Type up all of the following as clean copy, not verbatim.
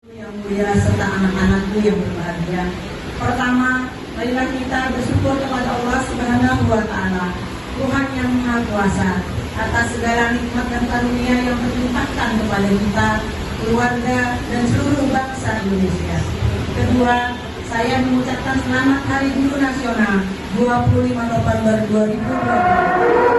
Yang mulia serta anak-anakku yang berbahagia. Pertama, marilah kita bersyukur kepada Allah Subhanahu wa Ta'ala, Tuhan yang Maha Kuasa, atas segala nikmat dan karunia yang dilimpahkan kepada kita, keluarga, dan seluruh bangsa Indonesia. Kedua, saya mengucapkan selamat Hari Guru Nasional 25 November 2020.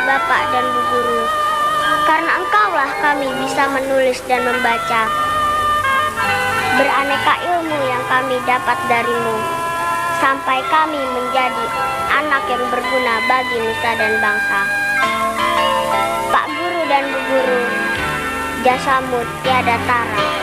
Bapak dan Bu Guru, karena engkaulah kami bisa menulis dan membaca. Beraneka ilmu yang kami dapat darimu, sampai kami menjadi anak yang berguna bagi nusa dan bangsa. Pak Guru dan Bu Guru, jasamu tiada tara.